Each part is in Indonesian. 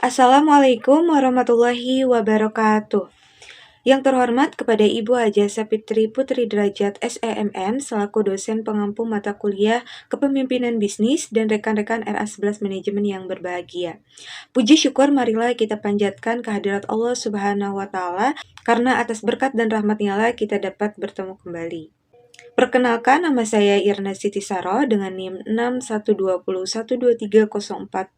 Assalamualaikum warahmatullahi wabarakatuh. Yang terhormat kepada Ibu Haja Sapitri Putri Derajat SEMM selaku dosen pengampu mata kuliah Kepemimpinan Bisnis dan rekan-rekan RA11 Manajemen yang berbahagia. Puji syukur marilah kita panjatkan kehadirat Allah Subhanahu wa taala karena atas berkat dan rahmat-Nya lah kita dapat bertemu kembali. Perkenalkan, nama saya Irna Siti Saro dengan NIM 6120123045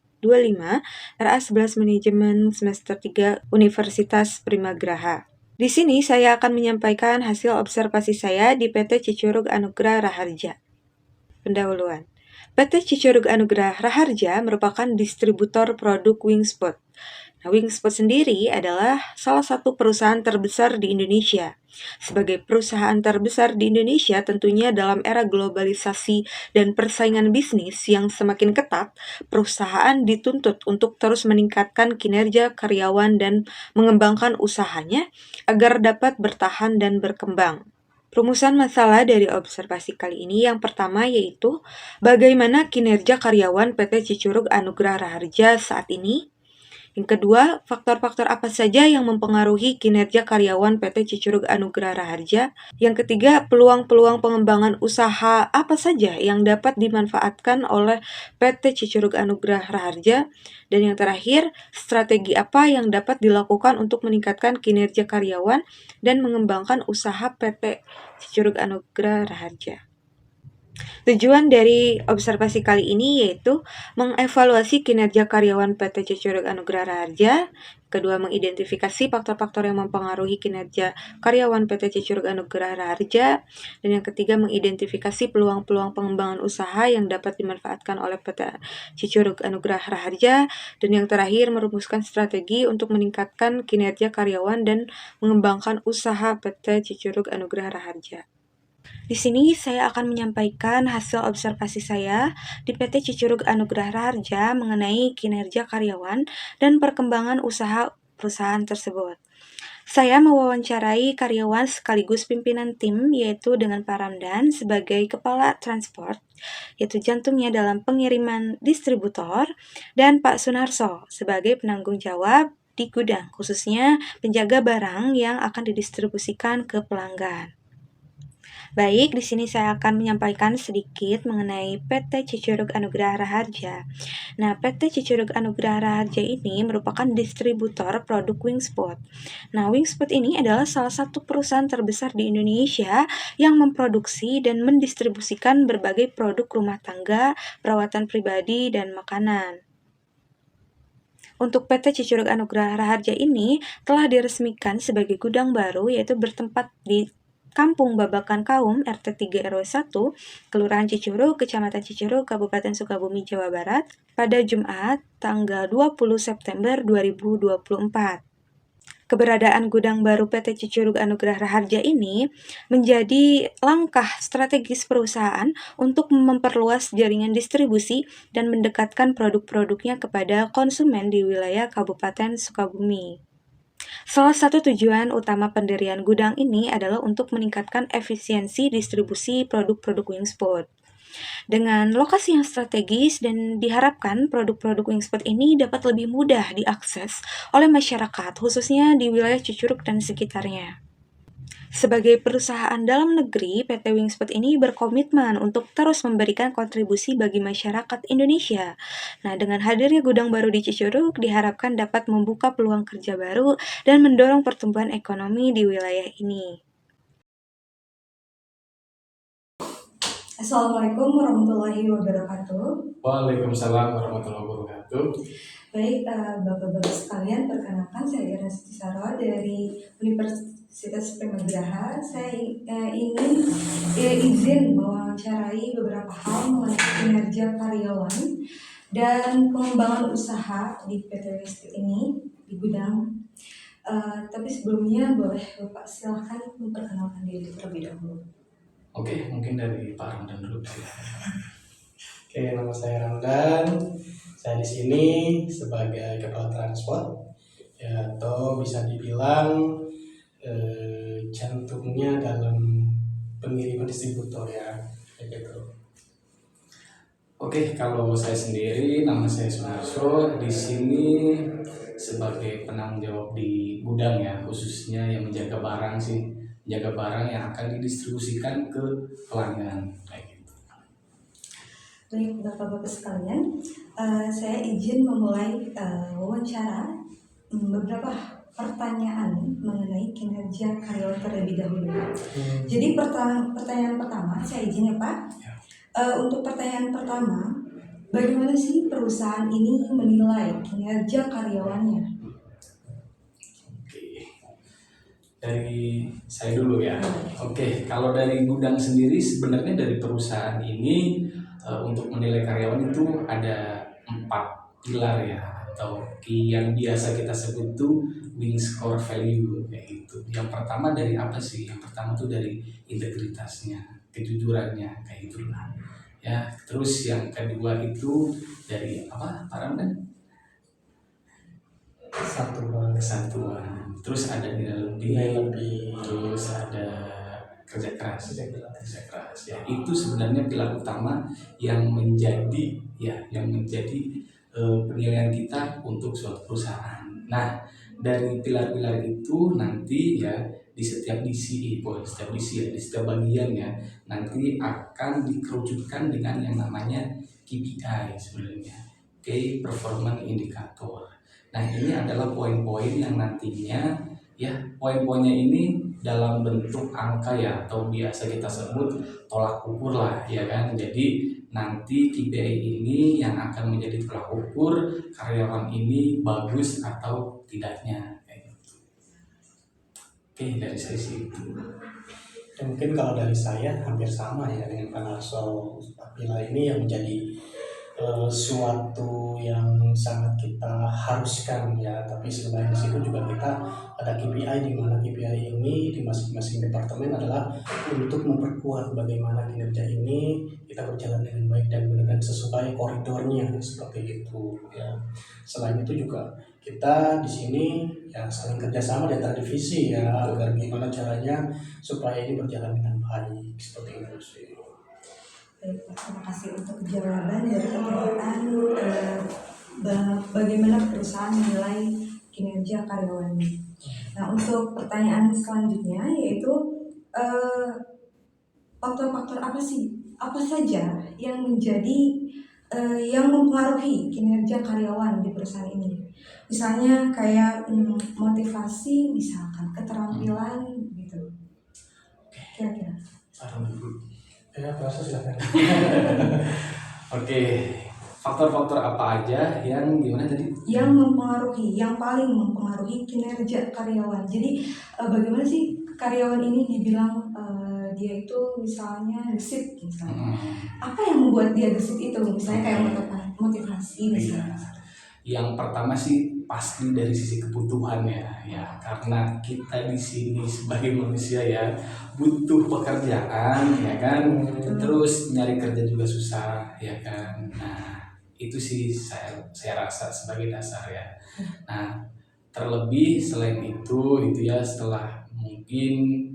RA11 Manajemen semester 3 Universitas Primagraha. Di sini saya akan menyampaikan hasil observasi saya di PT Cicurug Anugrah Raharja. Pendahuluan. PT Cicurug Anugrah Raharja merupakan distributor produk Wingspot. Nah, Wingspot sendiri adalah salah satu perusahaan terbesar di Indonesia. Sebagai perusahaan terbesar di Indonesia, tentunya dalam era globalisasi dan persaingan bisnis yang semakin ketat, perusahaan dituntut untuk terus meningkatkan kinerja karyawan dan mengembangkan usahanya agar dapat bertahan dan berkembang. Rumusan masalah dari observasi kali ini yang pertama yaitu bagaimana kinerja karyawan PT Cicurug Anugrah Raharja saat ini. Yang kedua, faktor-faktor apa saja yang mempengaruhi kinerja karyawan PT Cicurug Anugrah Raharja. Yang ketiga, peluang-peluang pengembangan usaha apa saja yang dapat dimanfaatkan oleh PT Cicurug Anugrah Raharja. Dan yang terakhir, strategi apa yang dapat dilakukan untuk meningkatkan kinerja karyawan dan mengembangkan usaha PT Cicurug Anugrah Raharja. Tujuan dari observasi kali ini yaitu mengevaluasi kinerja karyawan PT Cicurug Anugrah Raharja. Kedua, mengidentifikasi faktor-faktor yang mempengaruhi kinerja karyawan PT Cicurug Anugrah Raharja. Dan yang ketiga, mengidentifikasi peluang-peluang pengembangan usaha yang dapat dimanfaatkan oleh PT Cicurug Anugrah Raharja. Dan yang terakhir, merumuskan strategi untuk meningkatkan kinerja karyawan dan mengembangkan usaha PT Cicurug Anugrah Raharja. Di sini saya akan menyampaikan hasil observasi saya di PT Cicurug Anugrah Raharja mengenai kinerja karyawan dan perkembangan usaha perusahaan tersebut. Saya mewawancarai karyawan sekaligus pimpinan tim yaitu dengan Pak Ramdan sebagai kepala transport, yaitu jantungnya dalam pengiriman distributor, dan Pak Sunarso sebagai penanggung jawab di gudang, khususnya penjaga barang yang akan didistribusikan ke pelanggan. Baik, di sini saya akan menyampaikan sedikit mengenai PT Cicurug Anugrah Raharja. Nah, PT Cicurug Anugrah Raharja ini merupakan distributor produk Wingspot. Nah, Wingspot ini adalah salah satu perusahaan terbesar di Indonesia yang memproduksi dan mendistribusikan berbagai produk rumah tangga, perawatan pribadi, dan makanan. Untuk PT Cicurug Anugrah Raharja ini telah diresmikan sebagai gudang baru yaitu bertempat di Kampung Babakan Kaum, RT 3 RW 1, Kelurahan Cicurug, Kecamatan Cicurug, Kabupaten Sukabumi, Jawa Barat, pada Jumat, tanggal 20 September 2024. Keberadaan gudang baru PT Cicurug Anugrah Raharja ini menjadi langkah strategis perusahaan untuk memperluas jaringan distribusi dan mendekatkan produk-produknya kepada konsumen di wilayah Kabupaten Sukabumi. Salah satu tujuan utama pendirian gudang ini adalah untuk meningkatkan efisiensi distribusi produk-produk Wingspot. Dengan lokasi yang strategis dan diharapkan produk-produk Wingspot ini dapat lebih mudah diakses oleh masyarakat, khususnya di wilayah Cicurug dan sekitarnya. Sebagai perusahaan dalam negeri, PT Wingspot ini berkomitmen untuk terus memberikan kontribusi bagi masyarakat Indonesia. Nah, dengan hadirnya gudang baru di Cicurug, diharapkan dapat membuka peluang kerja baru dan mendorong pertumbuhan ekonomi di wilayah ini. Assalamualaikum warahmatullahi wabarakatuh. Waalaikumsalam warahmatullahi wabarakatuh. Baik, Bapak-Bapak sekalian, perkenalkan saya Irna Siti Saro dari Universitas Primagraha. Saya ingin izin mewawancarai beberapa hal mengenai kinerja karyawan dan pengembangan usaha di PT Wingspot ini di gudang. Tapi sebelumnya boleh Bapak silahkan memperkenalkan diri terlebih dahulu. Oke, mungkin dari Pak Ramdan dulu. Oke, nama saya Ramdan. Saya di sini sebagai kepala transport, ya, atau bisa dibilang jantungnya dalam pengiriman distributor ya, gitu. Oke, kalau saya sendiri, nama saya Sunarso. Di sini sebagai penanggung jawab di gudang ya, khususnya yang menjaga barang sih, menjaga barang yang akan didistribusikan ke pelanggan kayak gitu. Baik, Bapak-Bapak sekalian, saya izin memulai wawancara beberapa pertanyaan mengenai kinerja karyawan terlebih dahulu. Jadi pertanyaan pertama, saya izin ya Pak. Ya. Untuk pertanyaan pertama, bagaimana sih perusahaan ini menilai kinerja karyawannya? Oke, dari saya dulu ya. Oke, kalau dari gudang sendiri sebenarnya dari perusahaan ini untuk menilai karyawan itu ada 4 pilar ya, atau yang biasa kita sebut tuh wings core value kayak gitu. Yang pertama dari apa sih? Yang pertama tuh dari integritasnya, kejujurannya kayak gitulah. Ya, terus yang kedua itu dari apa? Pak Ramdan? Kesatuan. Terus ada nilai lebih. Terus ada kerja keras. Ya, itu sebenarnya pilar utama yang menjadi penilaian kita untuk suatu perusahaan. Nah, dari pilar-pilar itu nanti ya di setiap setiap bagian ya nanti akan dikerucutkan dengan yang namanya KPI sebenarnya, Key Performance Indicator. Nah, ini adalah poin-poin yang nantinya ya poin-poinnya ini dalam bentuk angka ya, atau biasa kita sebut tolak ukur lah ya kan. Jadi nanti KPI ini yang akan menjadi tolak ukur karyawan ini bagus atau tidaknya kayak gitu. Oke, dari saya sih itu. Dan mungkin kalau dari saya hampir sama ya dengan Pak Narso. Apabila ini yang menjadi suatu yang sangat kita haruskan ya, tapi selain di situ juga kita ada KPI, di mana KPI ini di masing-masing departemen adalah untuk memperkuat bagaimana kinerja ini kita berjalan dengan baik dan benar sesuai koridornya seperti itu ya. Selain itu juga kita di sini ya saling kerjasama di antara divisi ya, agar gimana caranya supaya ini berjalan dengan baik seperti itu sih. Baik, Pak, terima kasih untuk jawaban dari pertanyaan bagaimana perusahaan menilai kinerja karyawannya. Nah, untuk pertanyaan selanjutnya yaitu faktor-faktor apa saja yang menjadi yang mempengaruhi kinerja karyawan di perusahaan ini? Misalnya kayak motivasi, misalkan keterampilan gitu. Kira-kira. Ya, proses silakan. Oke, faktor-faktor apa aja yang gimana tadi? Yang paling mempengaruhi kinerja karyawan. Jadi bagaimana sih karyawan ini dibilang dia itu misalnya gesit misalnya. Apa yang membuat dia gesit itu? Misalnya kayak motivasi misalnya. Yang pertama sih pasti dari sisi kebutuhannya ya, karena kita di sini sebagai manusia ya butuh pekerjaan ya kan, terus nyari kerja juga susah ya kan. Nah, itu sih saya rasa sebagai dasar ya. Nah, terlebih selain itu ya setelah mungkin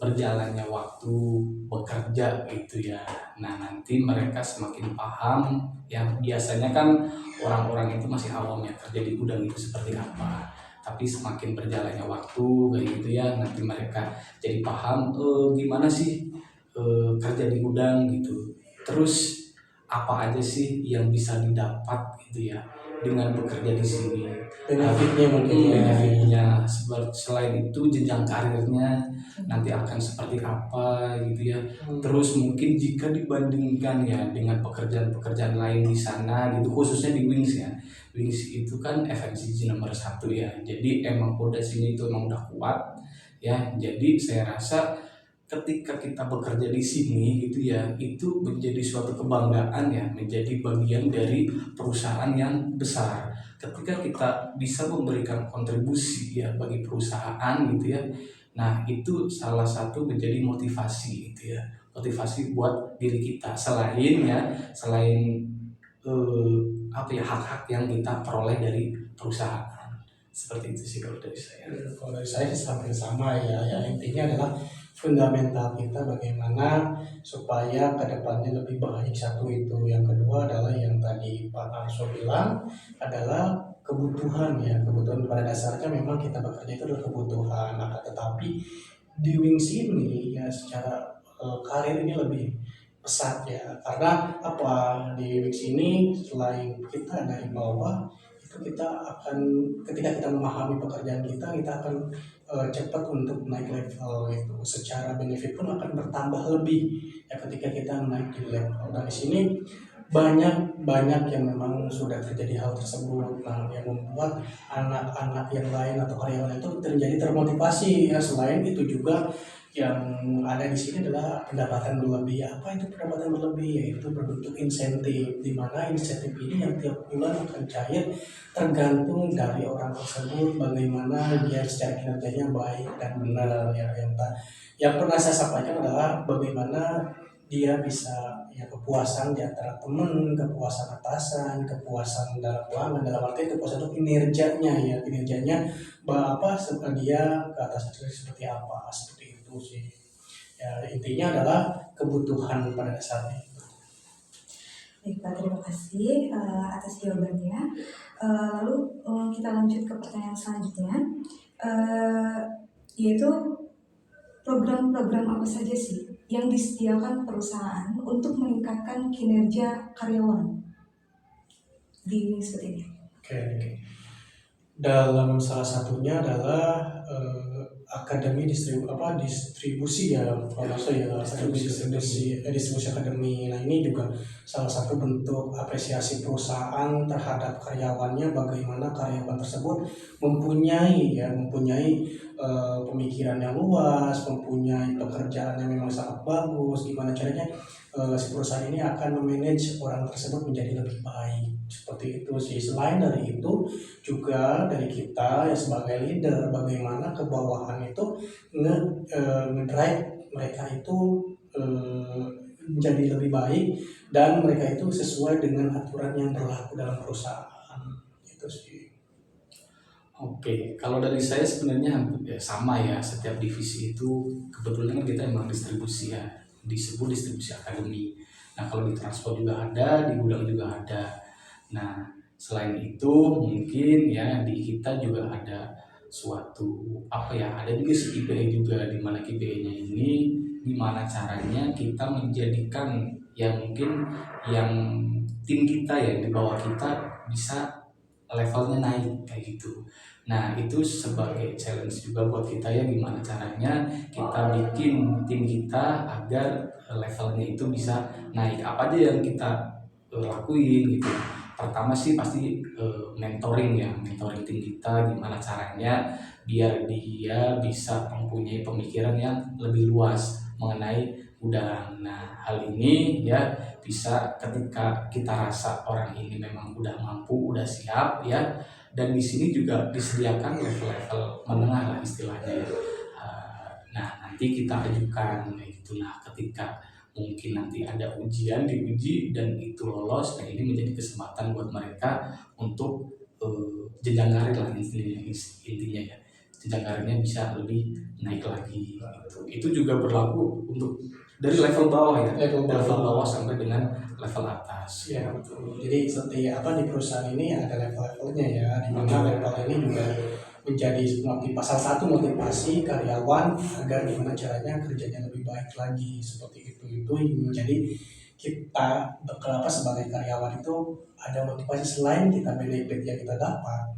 berjalannya waktu bekerja gitu ya. Nah, nanti mereka semakin paham ya, biasanya kan orang-orang itu masih awam ya kerja di gudang itu seperti apa. Tapi semakin berjalannya waktu kayak gitu ya, nanti mereka jadi paham gimana sih kerja di gudang gitu. Terus apa aja sih yang bisa didapat gitu ya dengan bekerja di sini. Benefitnya mungkin benefitnya. Selain itu jenjang karirnya nanti akan seperti apa gitu ya. Terus mungkin jika dibandingkan ya dengan pekerjaan-pekerjaan lain di sana gitu, khususnya di Wings ya. Wings itu kan FMCG nomor 1 ya. Jadi emang pondasinya itu emang udah kuat ya. Jadi saya rasa ketika kita bekerja di sini gitu ya, itu menjadi suatu kebanggaan ya, menjadi bagian dari perusahaan yang besar. Ketika kita bisa memberikan kontribusi ya bagi perusahaan gitu ya, nah itu salah satu menjadi motivasi gitu ya, motivasi buat diri kita selain hak-hak yang kita peroleh dari perusahaan Seperti itu sih kalau dari saya. Kalau dari saya sih hampir sama ya. Ya intinya adalah fundamental kita bagaimana supaya kedepannya lebih baik, satu itu. Yang kedua adalah yang tadi Pak Arso bilang adalah kebutuhan ya. Kebutuhan pada dasarnya memang kita bekerja itu adalah kebutuhan. Nah, tetapi di Wings ini ya secara karir ini lebih pesat ya. Karena apa, di Wings ini selain kita dari bawah itu kita akan, ketika kita memahami pekerjaan kita akan cepat untuk naik level itu. Secara benefit pun akan bertambah lebih ya ketika kita naik di level. Dan di sini banyak banyak yang memang sudah terjadi hal tersebut. Nah, yang membuat anak-anak yang lain atau karyawan itu terjadi termotivasi ya. Selain itu juga yang ada di sini adalah pendapatan berlebih. Apa itu pendapatan berlebih? Yaitu berbentuk insentif, di mana insentif ini yang tiap bulan akan cair tergantung dari orang tersebut bagaimana dia secara kinerjanya baik dan benar ya. Yang pernah saya sampaikan adalah bagaimana dia bisa ya kepuasan di antara teman, kepuasan atasan, kepuasan dalam ruangan, dalam arti kepuasan itu kinerjanya ya, kinerjanya apa dia ke atas seperti apa, seperti itu sih. Ya intinya adalah kebutuhan pada dasarnya. Baik Pak, terima kasih atas jawabannya. Lalu kita lanjut ke pertanyaan selanjutnya, yaitu program-program apa saja sih yang disediakan perusahaan untuk meningkatkan kinerja karyawan di seperti ini? Oke. Dalam salah satunya adalah akademi distribusi ya, kalau saya distribusi akademi. Nah ini juga salah satu bentuk apresiasi perusahaan terhadap karyawannya, bagaimana karyawan tersebut mempunyai pemikiran yang luas, mempunyai pekerjaan yang memang sangat bagus. Gimana caranya si perusahaan ini akan memanage orang tersebut menjadi lebih baik, seperti itu sih. Selain dari itu juga dari kita ya sebagai leader, bagaimana ke bawahan itu ngedrive mereka itu menjadi lebih baik dan mereka itu sesuai dengan aturan yang berlaku dalam perusahaan, itu sih. Oke, kalau dari saya sebenarnya hampir sama ya. Setiap divisi itu kebetulan kan kita emang distribusi ya, disebut distribusi akademi. Nah kalau di transport juga ada, di gudang juga ada. Nah selain itu mungkin ya di kita juga ada suatu ada juga si KPI juga, di mana KPI-nya ini gimana caranya kita menjadikan ya mungkin yang tim kita ya di bawah kita bisa levelnya naik kayak gitu. Nah itu sebagai challenge juga buat kita ya, gimana caranya kita bikin tim kita agar levelnya itu bisa naik. Apa aja yang kita lakuin gitu. Pertama sih pasti mentoring tim kita, gimana caranya biar dia bisa mempunyai pemikiran yang lebih luas mengenai udara. Nah hal ini ya bisa ketika kita rasa orang ini memang udah mampu, udah siap ya. Dan di sini juga disediakan level-level menengah lah istilahnya ya. Nah nanti kita ajukan gitu. Nah ketika mungkin nanti ada ujian, diuji dan itu lolos, nah ini menjadi kesempatan buat mereka untuk jenjang karir lah intinya ya. Jenjang karirnya bisa lebih naik lagi gitu. Itu juga berlaku untuk dari level bawah ya, level bawah sampai dengan level atas. Ya betul. Jadi di perusahaan ini ada level-levelnya ya, di mana level ini juga menjadi salah satu motivasi karyawan agar gimana caranya kerjanya lebih baik lagi, seperti itu. Itu menjadi kita sebagai karyawan itu ada motivasi. Selain kita benefit yang kita dapat,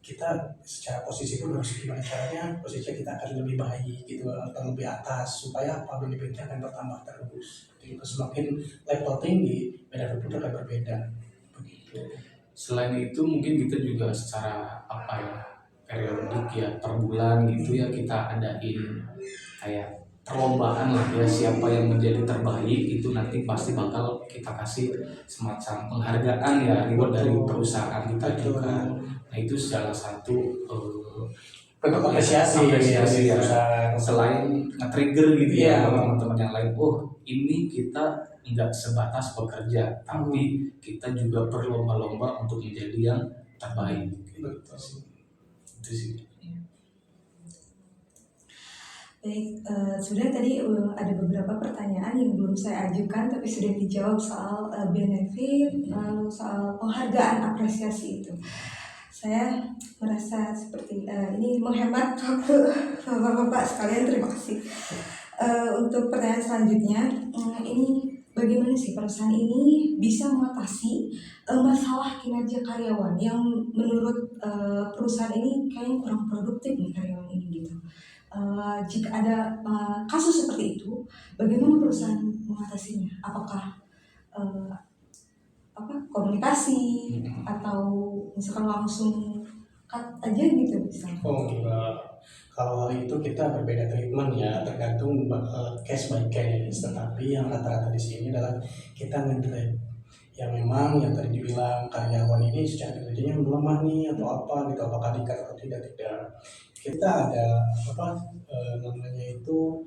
kita secara posisi pun harus gimana caranya posisinya kita akan lebih baik gitu, atau lebih atas, supaya apa, benefitnya akan bertambah terus. Jadi semakin level tinggi benefit pun akan berbeda begitu. Selain itu mungkin kita juga secara periodik ya, per bulan gitu ya, kita adain kayak perlombaan lah ya, siapa yang menjadi terbaik itu nanti pasti bakal kita kasih semacam penghargaan ya, reward dari perusahaan kita juga. Nah itu salah satu bentuk apresiasi ya. perusahaan. Selain nge-trigger gitu ya teman-teman yang lain, ini kita nggak sebatas bekerja, tapi kita juga berlomba-lomba untuk menjadi yang terbaik. Betul sih. itu sih. Baik, sebenarnya tadi ada beberapa pertanyaan yang belum saya ajukan tapi sudah dijawab soal benefit, lalu soal penghargaan apresiasi itu. Saya merasa seperti ini menghemat waktu bapak-bapak sekalian, terima kasih. Untuk pertanyaan selanjutnya, ini bagaimana sih perusahaan ini bisa mengatasi masalah kinerja karyawan yang menurut perusahaan ini kayaknya kurang produktif nih karyawan ini gitu. Jika ada kasus seperti itu, bagaimana perusahaan mengatasinya? Apakah komunikasi atau misalkan langsung cut aja gitu misalnya? Oh enggak, kalau hal itu kita berbeda treatment ya, tergantung case by case. Tetapi yang rata-rata di sini adalah kita nge-drive yang memang yang tadi dibilang karyawan ini secara kerjanya melemah nih atau apa gitu, apakah dikat atau tidak. Kita ada namanya itu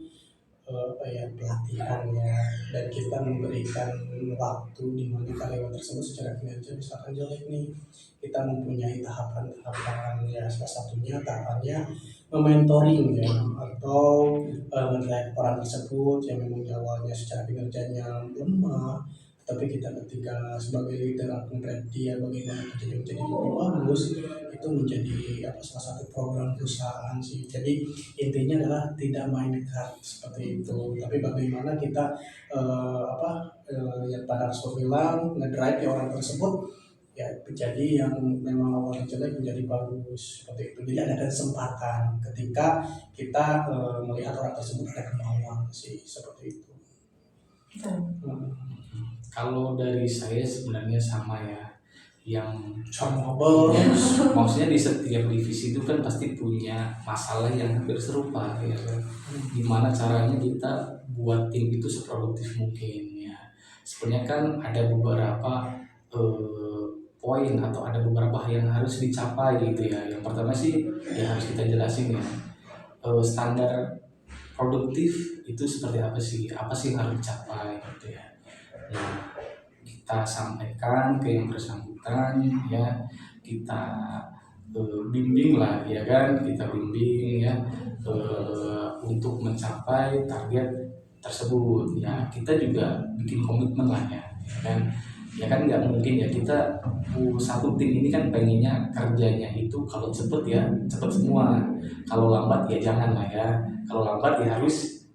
pelatihannya, dan kita memberikan waktu di mana karyawan tersebut secara kinerja misalkan jelek nih, kita mempunyai tahapan-tahapan ya, salah satunya tahapannya mementoring ya, atau melihat orang tersebut yang memang di awalnya secara kinerjanya lemah, tapi kita ketika sebagai leader akan melihat dia bagaimana kerjanya menjadi lebih bagus, itu menjadi salah satu program perusahaan sih. Jadi intinya adalah tidak main card seperti itu, tapi bagaimana kita yang pada Rasul bilang ngedrive ya orang tersebut ya menjadi yang memang awalnya jelek menjadi bagus seperti itu. Jadi ada kesempatan ketika kita melihat orang tersebut ada kemauan sih seperti itu. Kalau dari saya sebenarnya sama ya, yang Sama maksudnya di setiap divisi itu kan pasti punya masalah yang hampir serupa ya kan. Gimana caranya kita buat tim itu seproduktif mungkin ya. Sebenarnya kan ada beberapa poin atau ada beberapa hal yang harus dicapai gitu ya. Yang pertama sih ya harus kita jelasin ya, standar produktif itu seperti apa sih yang harus dicapai gitu ya. Nah, kita sampaikan ke yang bersangkutan ya, kita bimbing lah ya kan, kita bimbing ya untuk mencapai target tersebut ya. Kita juga bikin komitmen lah ya kan nggak mungkin ya kita satu tim ini kan pengennya kerjanya itu kalau cepet ya cepet semua, kalau lambat ya jangan lah ya, kalau lambat ya harus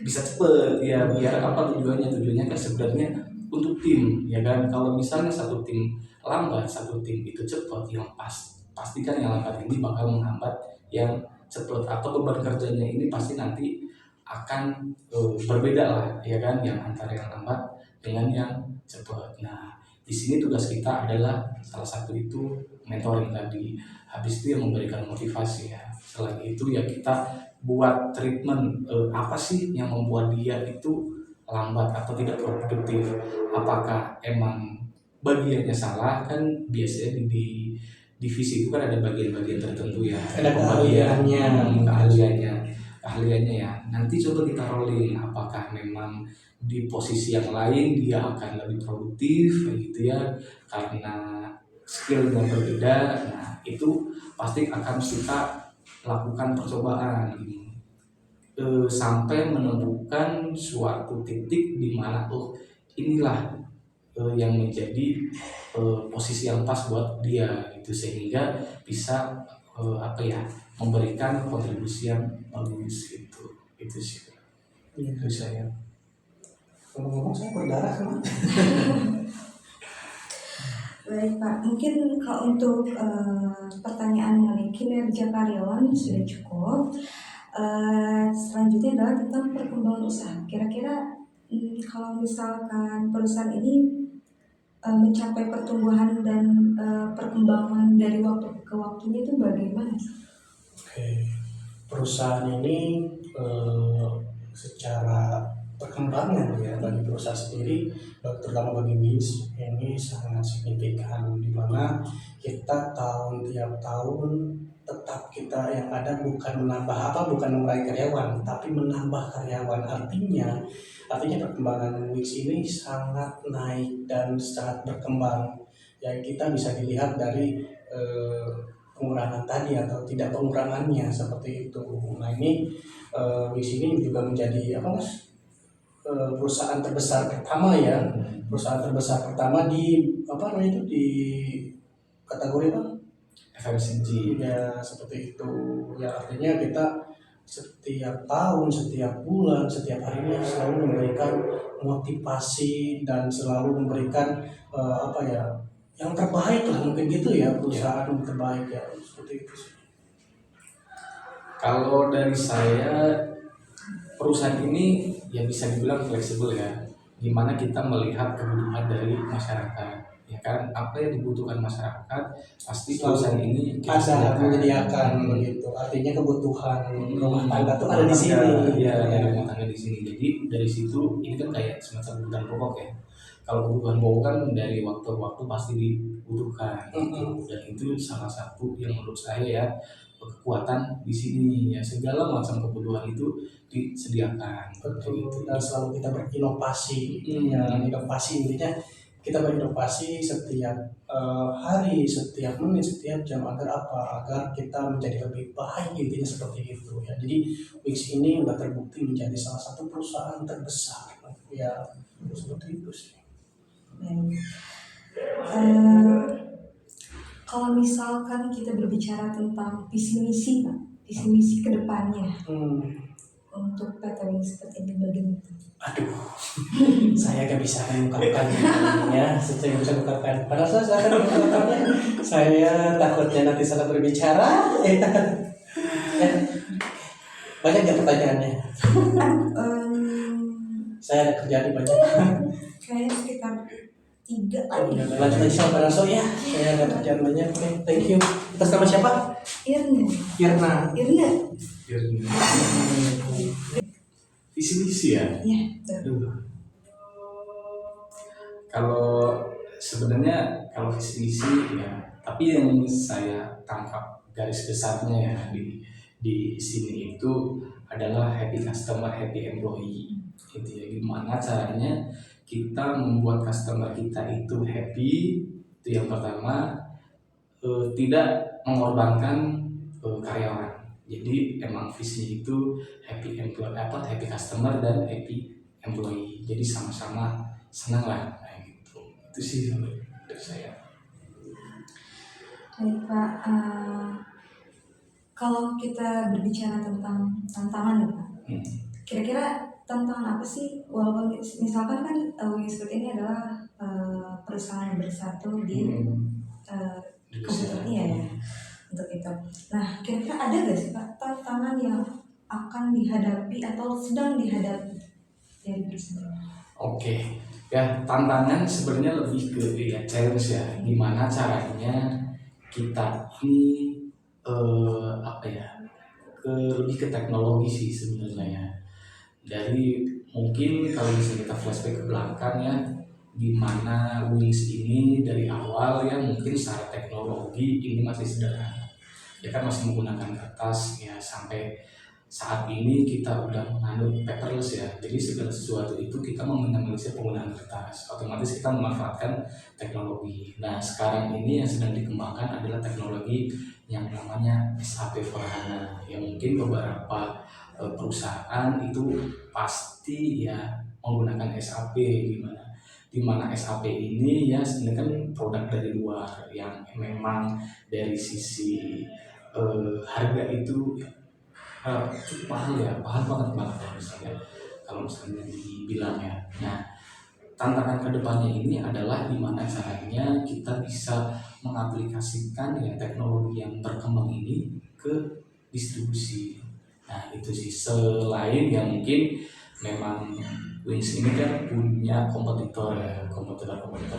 bisa cepet ya, biar apa tujuannya kan sebenarnya untuk tim ya kan. Kalau misalnya satu tim lambat, satu tim itu cepat, yang pastikan yang lambat ini bakal menghambat yang cepat, atau beban kerjanya ini pasti nanti akan berbeda lah ya kan, yang antara yang lambat dengan yang cepat. Nah di sini tugas kita adalah salah satu itu mentoring tadi, habis itu yang memberikan motivasi ya. Selain itu ya kita buat treatment apa sih yang membuat dia itu lambat atau tidak produktif. Apakah emang bagiannya salah? Kan biasanya di divisi itu kan ada bagian-bagian tertentu ya, ada keahliannya ya. Nanti coba kita rolling, apakah memang di posisi yang lain dia akan lebih produktif gitu ya, karena skillnya berbeda. Nah itu pasti akan kita lakukan percobaan sampai menemukan suatu titik di mana inilah yang menjadi posisi yang pas buat dia itu, sehingga bisa memberikan kontribusi yang bagus itu sih. Itu saya. Ngomong-ngomong saya berdarah kan? Baik Pak, mungkin kalau untuk pertanyaan mengenai kinerja karyawan sudah cukup. Selanjutnya adalah tentang perkembangan usaha. Kira-kira kalau misalkan perusahaan ini mencapai pertumbuhan dan perkembangan dari waktu ke waktunya itu bagaimana? Oke, perusahaan ini secara perkembangan ya bagi perusahaan sendiri, terutama bagi WIS ini sangat signifikan, di mana kita tiap tahun tetap kita yang ada bukan meraih karyawan, tapi menambah karyawan. Artinya perkembangan WIS ini sangat naik dan sangat berkembang. Ya kita bisa dilihat dari pengurangan tadi atau tidak pengurangannya seperti itu. Nah ini Wix ini juga menjadi apa mas, perusahaan terbesar pertama ya, perusahaan terbesar pertama di apa namanya itu di kategori apa? FMCG. Ya seperti itu. Ya artinya kita setiap tahun, setiap bulan, setiap harinya selalu memberikan motivasi dan selalu memberikan apa ya yang terbaik lah mungkin gitu ya, perusahaan yang terbaik ya seperti itu sih. Kalau dari saya, perusahaan ini ya bisa dibilang fleksibel ya, dimana kita melihat kebutuhan dari masyarakat, ya kan, apa yang dibutuhkan masyarakat pasti perusahaan ini kita Ada menyediakan begitu, artinya kebutuhan rumah tangga tuh ada di sini. ya, ada rumah tangga di sini. Jadi dari situ ini kan kayak semacam kebutuhan pokok ya. Kalau kebutuhan pokok kan dari waktu ke waktu pasti dibutuhkan gitu. Dan itu salah satu yang menurut saya ya kekuatan di sini ya, segala macam kebutuhan itu disediakan. Betul, Gitu. dan selalu kita berinovasi. Hmm. Ya, inovasi intinya kita berinovasi setiap hari, setiap menit, setiap jam agar apa? Agar kita menjadi lebih baik intinya seperti itu ya. Jadi Wix ini sudah terbukti menjadi salah satu perusahaan terbesar ya seperti itu sih. Kalau misalkan kita berbicara tentang visi misi, Pak, visi misi kedepannya untuk PT Wix seperti ini bagaimana? Aduh, saya gak bisa mengungkapkan ya, saya bisa mengungkapkan. Padahal saya akan mengungkapkannya. Saya takutnya nanti salah berbicara. Ya. Banyak gak pertanyaannya? Saya ada kerjaan banyak. Kayaknya sekitar 3 lagi. Lanjut aja sama Pak Narso ya. Saya ada kerjaan banyak. Oke, thank you. Atas nama siapa? Irna. Irna. Visi misi ya. Ya, betul. Kalau sebenarnya kalau visi misi ya, tapi yang saya tangkap garis besarnya ya di sini itu adalah happy customer, happy employee. Gitu ya, gimana caranya kita membuat customer kita itu happy, itu yang pertama, tidak mengorbankan karyawan. Jadi emang visi itu happy employee, happy customer dan happy employee. Jadi sama-sama senang lah, nah, gitu. Itu sih dari saya. Baik Pak, kalau kita berbicara tentang tantangan ya Pak, kira-kira tantangan apa sih? Walaupun misalkan kan Wix ini adalah perusahaan yang bersatu di kebutuhan ya untuk itu. Nah, kira-kira ada nggak sih Pak tantangan yang akan dihadapi atau sedang dihadapi dari perusahaan? Oke, ya tantangan sebenarnya lebih ke ya challenge ya, gimana caranya kita ini lebih ke teknologi sih sebenarnya ya. Dari mungkin kalau bisa kita flashback ke belakang ya, gimana Wix ini dari awal ya mungkin secara teknologi ini masih sederhana. Ya kan masih menggunakan kertas ya, sampai saat ini kita udah menganut paperless ya. Jadi segala sesuatu itu kita meminimalisir penggunaan kertas. Otomatis kita memanfaatkan teknologi. Nah sekarang ini yang sedang dikembangkan adalah teknologi yang namanya SAP S/4HANA. Yang mungkin beberapa perusahaan itu pasti ya menggunakan SAP dimana SAP ini ya sebenarnya kan produk dari luar yang memang dari sisi harga itu cukup mahal ya, mahal banget kalau misalnya dibilang ya. Nah tantangan kedepannya ini adalah gimana caranya kita bisa mengaplikasikan ya teknologi yang berkembang ini ke distribusi. Nah itu sih, selain yang mungkin memang Wix ini kan punya kompetitor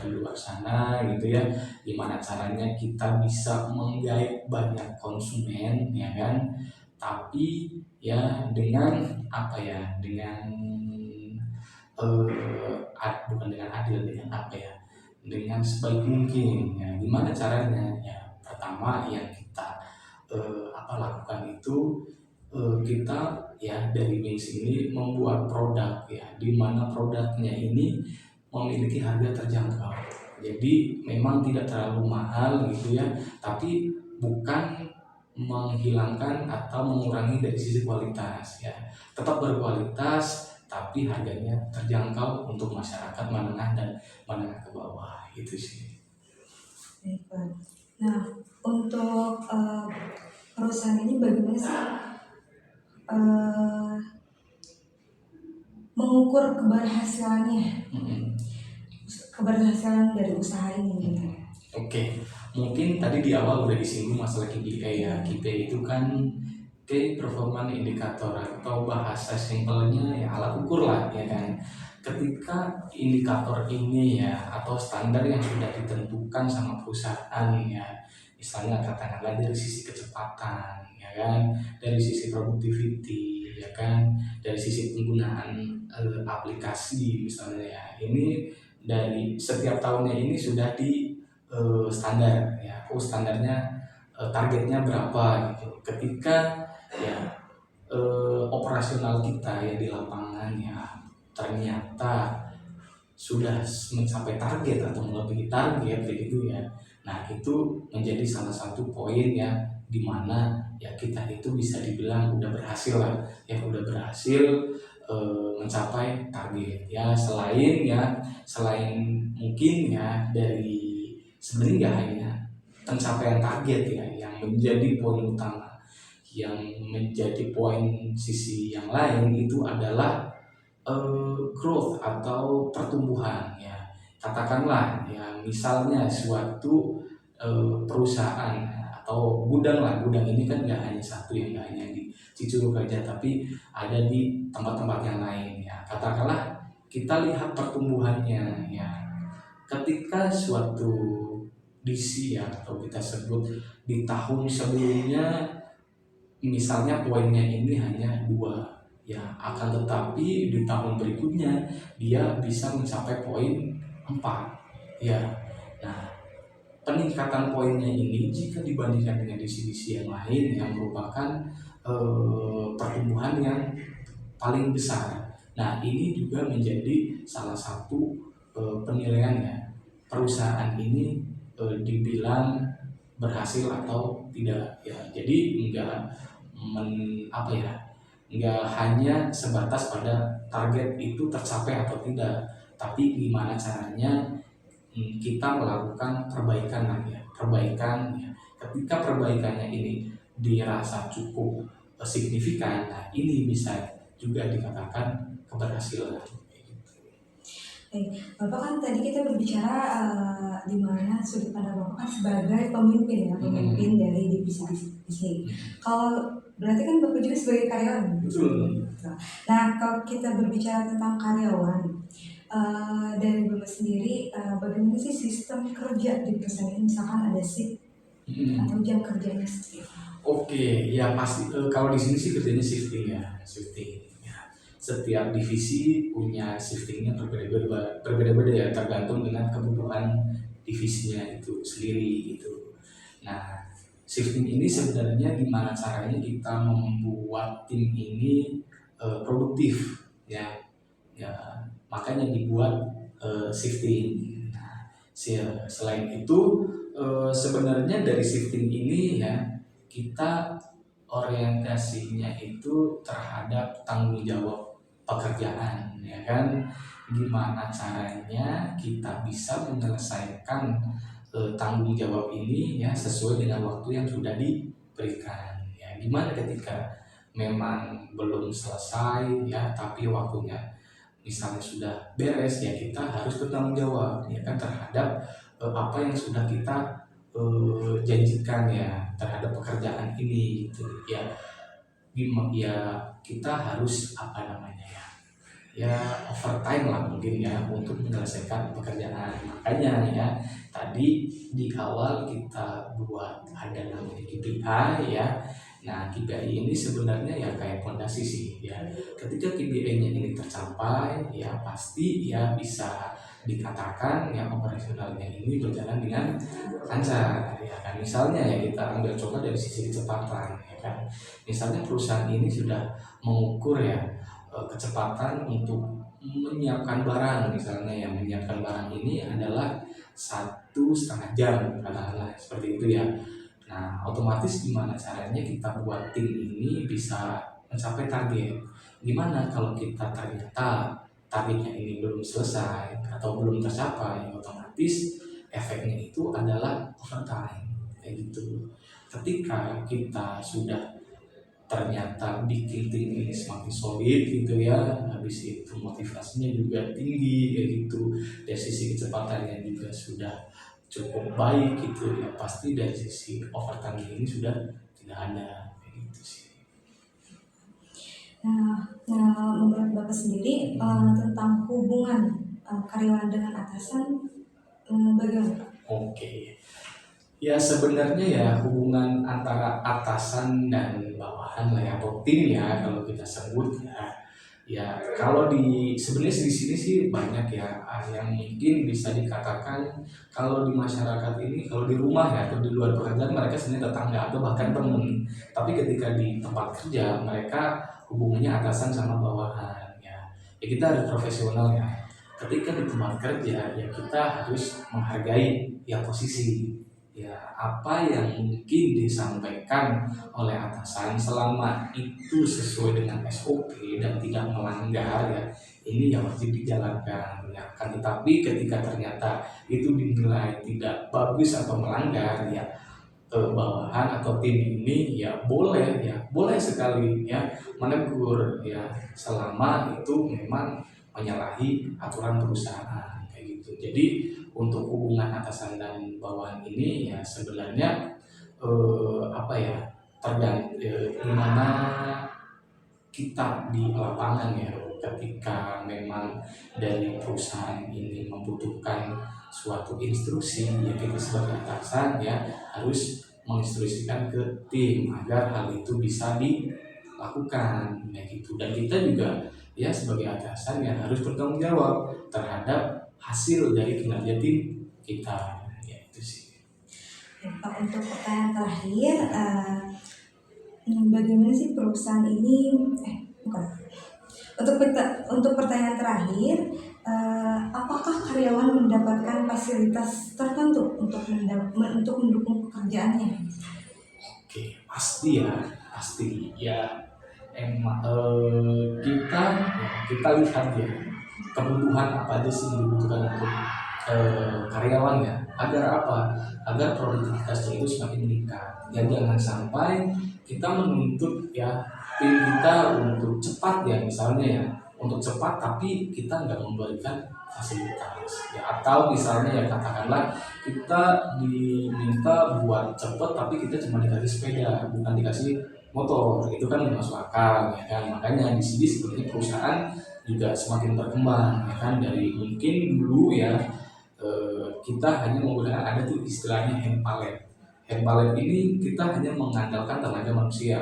di luar sana gitu ya, gimana caranya kita bisa menggait banyak konsumen ya kan, tapi ya dengan apa ya, bukan dengan adil, dengan sebaik mungkin ya. Gimana caranya ya, pertama yang kita lakukan itu kita ya dari Wix ini membuat produk ya, dimana produknya ini memiliki harga terjangkau. Jadi memang tidak terlalu mahal gitu ya, tapi bukan menghilangkan atau mengurangi dari sisi kualitas ya, tetap berkualitas tapi harganya terjangkau untuk masyarakat menengah dan menengah ke bawah, itu sih. Baik, Pak. Nah, untuk perusahaan ini bagaimana sih mengukur keberhasilannya, keberhasilan dari usaha ini gitu? Oke, mungkin tadi di awal udah disinggung masalah KPI ya. KPI itu kan Key Performance Indicator atau bahasa simpelnya ya alat ukur lah ya kan. Ketika indikator ini ya atau standar yang sudah ditentukan sama perusahaan ya, misalnya katakanlah dari sisi kecepatan ya kan, dari sisi productivity ya kan, dari sisi penggunaan aplikasi misalnya ya, ini dari setiap tahunnya ini sudah di standar ya, standarnya targetnya berapa gitu. Ketika ya operasional kita ya di lapangan ya ternyata sudah mencapai target atau melebihi target begitu ya, nah itu menjadi salah satu poin ya di mana ya kita itu bisa dibilang udah berhasil lah ya, udah berhasil mencapai target ya. Selain mungkin ya dari sebenarnya nggak hanya pencapaian target ya yang menjadi poin utama, yang menjadi poin sisi yang lain itu adalah growth atau pertumbuhan ya. Katakanlah ya misalnya suatu perusahaan atau gudang lah, gudang ini kan nggak hanya satu ya, nggak hanya di Cicurug aja tapi ada di tempat-tempat yang lain ya. Katakanlah kita lihat pertumbuhannya ya, ketika suatu DC ya atau kita sebut di tahun sebelumnya misalnya poinnya ini hanya 2 ya, akan tetapi di tahun berikutnya dia bisa mencapai poin 4 ya. Nah, peningkatan poinnya ini jika dibandingkan dengan DC-DC yang lain yang merupakan pertumbuhan yang paling besar. Nah, ini juga menjadi salah satu penilaiannya perusahaan ini dibilang berhasil atau tidak ya. Jadi nggak hanya sebatas pada target itu tercapai atau tidak, tapi gimana caranya kita melakukan perbaikan lagi ya, perbaikan ya. Ketika perbaikannya ini dirasa cukup signifikan, nah ini bisa juga dikatakan keberhasilan. Bapak kan tadi kita berbicara di mana sudut pandang Bapak kan sebagai pemimpin ya, pemimpin dari divisi. Kalau berarti kan Bapak juga sebagai karyawan. Betul. Nah, kalau kita berbicara tentang karyawan, dari Bapak sendiri, bagaimana sih sistem kerja di perusahaan ini? Misalkan ada shift atau jam kerjanya seperti apa? Oke, ya pasti kalau di sini sih kerjanya shifting ya. Setiap divisi punya shiftingnya berbeda-beda ya, tergantung dengan kebutuhan divisinya itu sendiri gitu. Nah, shifting ini sebenarnya gimana caranya kita membuat tim ini produktif ya, makanya dibuat shifting. Nah, selain itu sebenarnya dari shifting ini ya kita orientasinya itu terhadap tanggung jawab pekerjaan ya kan, gimana caranya kita bisa menyelesaikan tanggung jawab ini ya sesuai dengan waktu yang sudah diberikan ya. Gimana ketika memang belum selesai ya tapi waktunya misalnya sudah beres ya, kita harus bertanggung jawab ya kan terhadap apa yang sudah kita janjikan ya terhadap pekerjaan ini gitu ya. Kita harus ya overtime lah mungkin ya untuk menyelesaikan pekerjaan. Makanya ya tadi di awal kita buat ada namanya KPI ya. Nah, KPI ini sebenarnya ya kayak fondasi sih ya. Ketika KPI-nya ini tercapai ya pasti ya bisa dikatakan ya operasionalnya ini berjalan dengan lancar ya kan. Misalnya ya kita ambil contoh dari sisi kecepatan ya kan. Misalnya perusahaan ini sudah mengukur ya kecepatan untuk menyiapkan barang, misalnya yang menyiapkan barang ini adalah 1,5 jam katakanlah seperti itu ya. Nah, otomatis gimana caranya kita buat tim ini bisa mencapai target? Gimana kalau kita ternyata targetnya ini belum selesai atau belum tercapai? Otomatis efeknya itu adalah overtime, kayak gitu. Ketika kita sudah ternyata bikin tim ini semakin solid gitu ya, habis itu motivasinya juga tinggi kayak gitu, dari sisi kecepatannya juga sudah cukup baik gitu ya, pasti dari sisi overtime ini sudah tidak ada kayak gitu sih. Nah, menurut Bapak sendiri tentang hubungan karyawan dengan atasan bagaimana Pak? Oke, ya sebenarnya ya hubungan antara atasan dan bawahan lah ya, atau tim ya kalau kita sebut ya. Ya kalau sebenarnya di sini sih banyak ya yang mungkin bisa dikatakan kalau di masyarakat ini, kalau di rumah ya atau di luar pekerjaan mereka sebenarnya tetangga atau bahkan teman. Tapi ketika di tempat kerja mereka hubungannya atasan sama bawahan ya. Ya kita harus profesional ya. Ketika di tempat kerja ya kita harus menghargai ya posisi, ya apa yang mungkin disampaikan oleh atasan selama itu sesuai dengan SOP dan tidak melanggar ya, ini yang wajib dijalankan ya. Kan tetapi ketika ternyata itu dinilai tidak bagus atau melanggar ya, bawahan atau tim ini ya boleh sekali ya menegur ya, selama itu memang menyalahi aturan perusahaan kayak gitu. Jadi untuk hubungan atasan dan bawahan ini ya sebenarnya apa ya, tergantung gimana kita di lapangan ya, ketika memang dari perusahaan ini membutuhkan suatu instruksi ya, kita sebagai atasan ya harus menginstruksikan ke tim agar hal itu bisa dilakukan ya gitu. Dan kita juga ya sebagai atasan ya harus bertanggung jawab terhadap hasil dari kinerja tim kita ya, itu sih. Pak, untuk pertanyaan terakhir, bagaimana sih perusahaan ini? Bukan. Untuk pertanyaan terakhir, apakah karyawan mendapatkan fasilitas tertentu untuk mendukung pekerjaannya? Oke, pasti ya. Emang kita lihat ya kebutuhan apa aja sih yang dibutuhkan untuk karyawan ya, agar apa? Agar produktivitasnya itu semakin meningkat. Dan jangan sampai kita menuntut ya tim kita untuk cepat ya, misalnya ya untuk cepat tapi kita nggak memberikan fasilitas ya, atau misalnya ya katakanlah kita diminta buat cepet tapi kita cuma dikasih sepeda bukan dikasih motor, itu kan nggak masuk akal ya kan. Makanya di sini sebenarnya perusahaan juga semakin berkembang ya kan, dari mungkin dulu ya kita hanya menggunakan, ada tuh istilahnya hand pallet. Hand pallet ini kita hanya mengandalkan tenaga manusia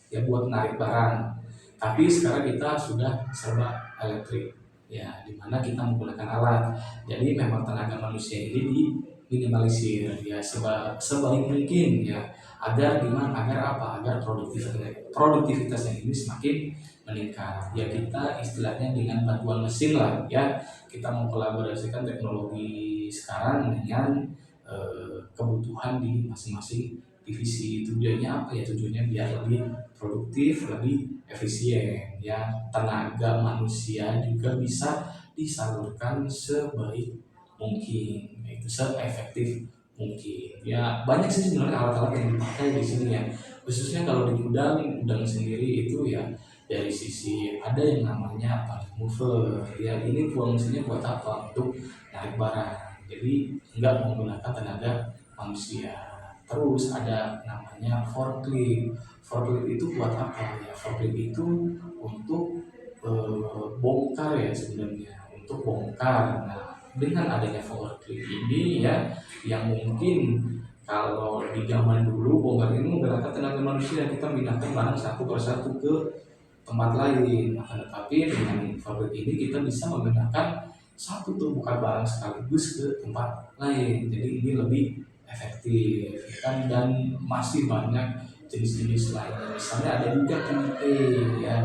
ya buat menarik barang, tapi sekarang kita sudah serba elektrik ya, dimana kita menggunakan alat. Jadi memang tenaga manusia ini diminimalisir ya sebaik mungkin ya, agar agar produktivitasnya ini semakin meningkat ya. Kita istilahnya dengan bantuan mesin lah ya, kita mengkolaborasikan teknologi sekarang dengan kebutuhan di masing-masing divisi. Tujuannya apa ya? Tujuannya biar lebih produktif, lebih efisien ya, tenaga manusia juga bisa disalurkan sebaik mungkin, itu seefektif mungkin ya. Banyak sih sebenarnya alat-alat yang dipakai di sini ya, khususnya kalau di gudang sendiri itu ya, dari sisi ada yang namanya pallet mover ya, ini fungsinya buat apa? Untuk narik barang, jadi nggak menggunakan tenaga manusia. Terus ada namanya forklift. Forklift itu buat apa ya? Forklift itu untuk bongkar ya, sebenarnya untuk bongkar. Nah, dengan adanya forklift ini ya, yang mungkin kalau di zaman dulu bongkar ini menggunakan tenaga manusia, kita pindahkan barang satu persatu ke tempat lain. Nah, tetapi dengan forklift ini kita bisa memindahkan satu tumpukan barang sekaligus ke tempat lain. Jadi ini lebih efektif kan, dan masih banyak jenis-jenis lainnya. Misalnya ada juga PDA ya.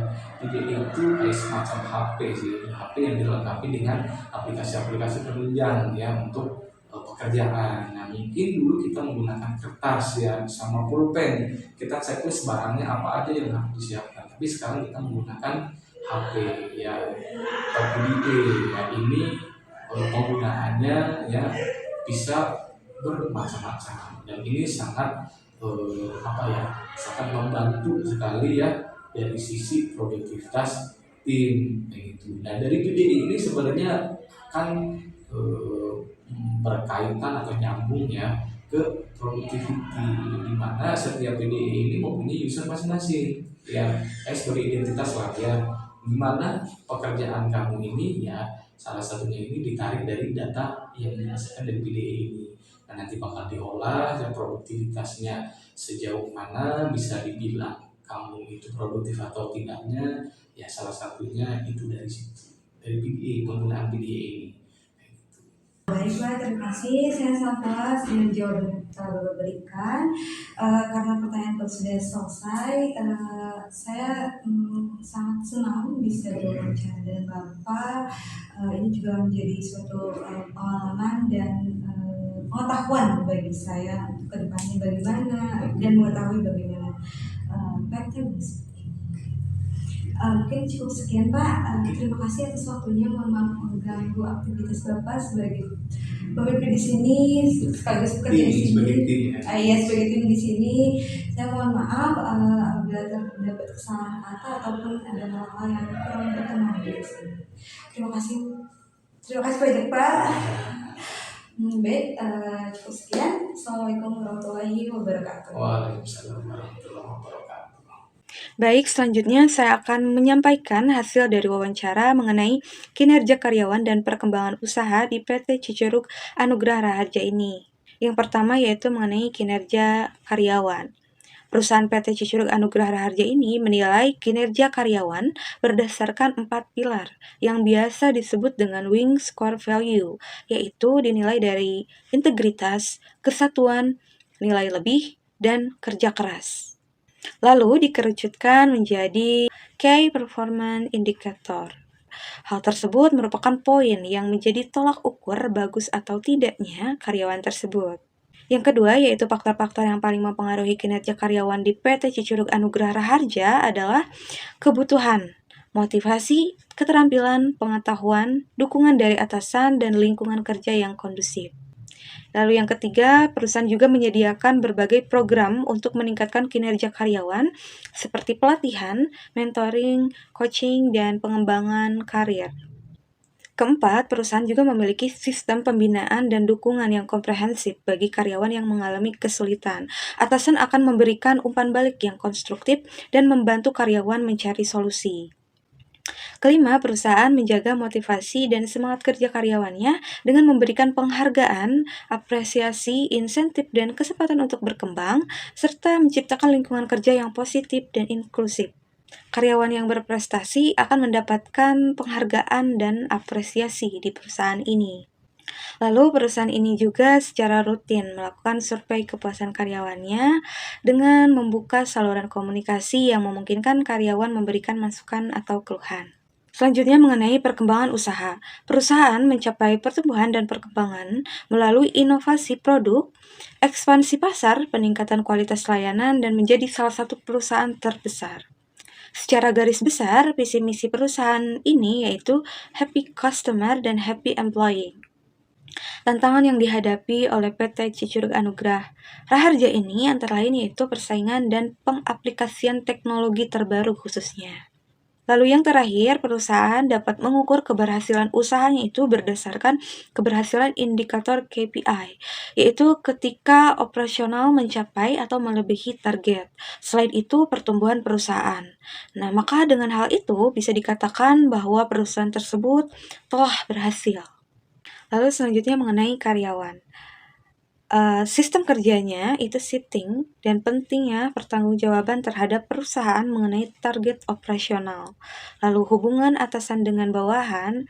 PDA itu kayak semacam HP sih, HP yang dilengkapi dengan aplikasi-aplikasi penunjang ya, untuk pekerjaan. Nah mungkin dulu kita menggunakan kertas ya sama pulpen, kita checklist barangnya apa aja yang harus disiapkan. Tapi sekarang kita menggunakan HP ya atau PDA ya, ini penggunaannya ya bisa bermacam-macam dan ini sangat sangat membantu sekali ya dari sisi produktivitas tim begitu. Nah dari PDA ini sebenarnya kan eh, berkaitan atau nyambung ya ke productivity, di mana setiap PDA ini mempunyai user masing-masing ya, sebagai identitas lah ya, di mana pekerjaan kamu ini ya salah satunya ini ditarik dari data yang dihasilkan dari PDA ini. Nah, nanti bakal diolah dan produktivitasnya sejauh mana bisa dibilang kamu itu produktif atau tidaknya ya, salah satunya itu dari situ, dari PDA, penggunaan PDA ini. Baiklah, terima kasih. Saya Safa dengan jawaban yang telah Bapak berikan. Karena pertanyaan Bapak sudah selesai, saya sangat senang bisa berbicara dengan Bapak. Ini juga menjadi suatu pengalaman dan pengetahuan bagi saya untuk kedepannya bagaimana dan mengetahui bagaimana PT Wisma. Mungkin cukup sekian Pak. Terima kasih atas waktunya. Mohon maaf mengganggu aktivitas Bapak sebagai pemimpin di sini sekaligus bekerja di sini. Sebagai tim ya. Iya, sebagai tim di sini. Saya mohon maaf apabila terdapat kesalahan kata ataupun ada hal-hal yang kurang berkenan di sini. Terima kasih. Terima kasih banyak Pak. Baik, cukup sekian. Assalamualaikum warahmatullahi wabarakatuh. Waalaikumsalam warahmatullahi wabarakatuh. Baik, selanjutnya saya akan menyampaikan hasil dari wawancara mengenai kinerja karyawan dan perkembangan usaha di PT Cicerug Anugrah Raharja ini. Yang pertama yaitu mengenai kinerja karyawan. Perusahaan PT Cicerug Anugrah Raharja ini menilai kinerja karyawan berdasarkan 4 pilar yang biasa disebut dengan Wings Core Value, yaitu dinilai dari integritas, kesatuan, nilai lebih, dan kerja keras. Lalu dikerucutkan menjadi Key Performance Indicator. Hal tersebut merupakan poin yang menjadi tolak ukur bagus atau tidaknya karyawan tersebut. Yang kedua yaitu faktor-faktor yang paling mempengaruhi kinerja karyawan di PT Cicerug Anugrah Raharja adalah kebutuhan, motivasi, keterampilan, pengetahuan, dukungan dari atasan, dan lingkungan kerja yang kondusif. Lalu yang ketiga, perusahaan juga menyediakan berbagai program untuk meningkatkan kinerja karyawan seperti pelatihan, mentoring, coaching, dan pengembangan karir. Keempat, perusahaan juga memiliki sistem pembinaan dan dukungan yang komprehensif bagi karyawan yang mengalami kesulitan. Atasan akan memberikan umpan balik yang konstruktif dan membantu karyawan mencari solusi. Kelima, perusahaan menjaga motivasi dan semangat kerja karyawannya dengan memberikan penghargaan, apresiasi, insentif, dan kesempatan untuk berkembang, serta menciptakan lingkungan kerja yang positif dan inklusif. Karyawan yang berprestasi akan mendapatkan penghargaan dan apresiasi di perusahaan ini. Lalu perusahaan ini juga secara rutin melakukan survei kepuasan karyawannya dengan membuka saluran komunikasi yang memungkinkan karyawan memberikan masukan atau keluhan. Selanjutnya mengenai perkembangan usaha. Perusahaan mencapai pertumbuhan dan perkembangan melalui inovasi produk, ekspansi pasar, peningkatan kualitas layanan, dan menjadi salah satu perusahaan terbesar. Secara garis besar, visi misi perusahaan ini yaitu Happy Customer dan Happy Employee. Tantangan yang dihadapi oleh PT Cicerug Anugrah Raharja ini antara lain yaitu persaingan dan pengaplikasian teknologi terbaru khususnya. Lalu yang terakhir, perusahaan dapat mengukur keberhasilan usahanya itu berdasarkan keberhasilan indikator KPI, yaitu ketika operasional mencapai atau melebihi target. Selain itu, pertumbuhan perusahaan. Nah, maka dengan hal itu bisa dikatakan bahwa perusahaan tersebut telah berhasil. Lalu selanjutnya mengenai karyawan. Sistem kerjanya itu shifting dan pentingnya pertanggungjawaban terhadap perusahaan mengenai target operasional. Lalu hubungan atasan dengan bawahan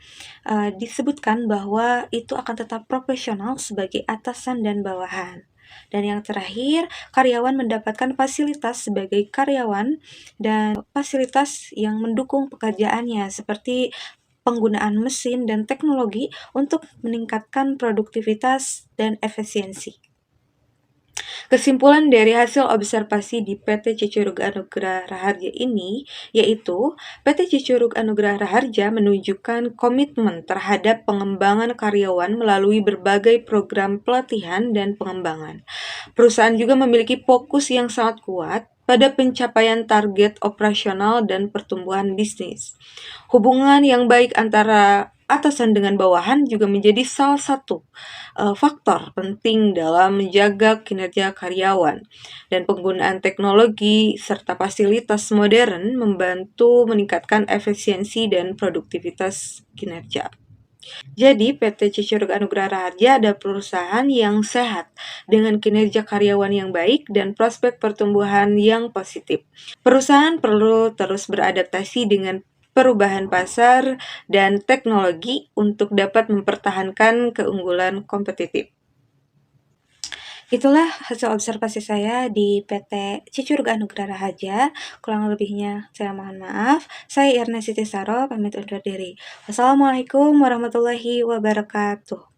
disebutkan bahwa itu akan tetap profesional sebagai atasan dan bawahan. Dan yang terakhir, karyawan mendapatkan fasilitas sebagai karyawan dan fasilitas yang mendukung pekerjaannya seperti penggunaan mesin dan teknologi untuk meningkatkan produktivitas dan efisiensi. Kesimpulan dari hasil observasi di PT Cicurug Anugrah Raharja ini yaitu PT Cicurug Anugrah Raharja menunjukkan komitmen terhadap pengembangan karyawan melalui berbagai program pelatihan dan pengembangan. Perusahaan juga memiliki fokus yang sangat kuat pada pencapaian target operasional dan pertumbuhan bisnis. Hubungan yang baik antara atasan dengan bawahan juga menjadi salah satu faktor penting dalam menjaga kinerja karyawan, dan penggunaan teknologi serta fasilitas modern membantu meningkatkan efisiensi dan produktivitas kinerja. Jadi, PT Cicurug Anugrah Raharja adalah perusahaan yang sehat dengan kinerja karyawan yang baik dan prospek pertumbuhan yang positif. Perusahaan perlu terus beradaptasi dengan perubahan pasar dan teknologi untuk dapat mempertahankan keunggulan kompetitif. Itulah hasil observasi saya di PT Cicurug Anugrah Raharja. Kurang lebihnya saya mohon maaf. Saya Irna Siti Saro, pamit undur diri. Wassalamualaikum warahmatullahi wabarakatuh.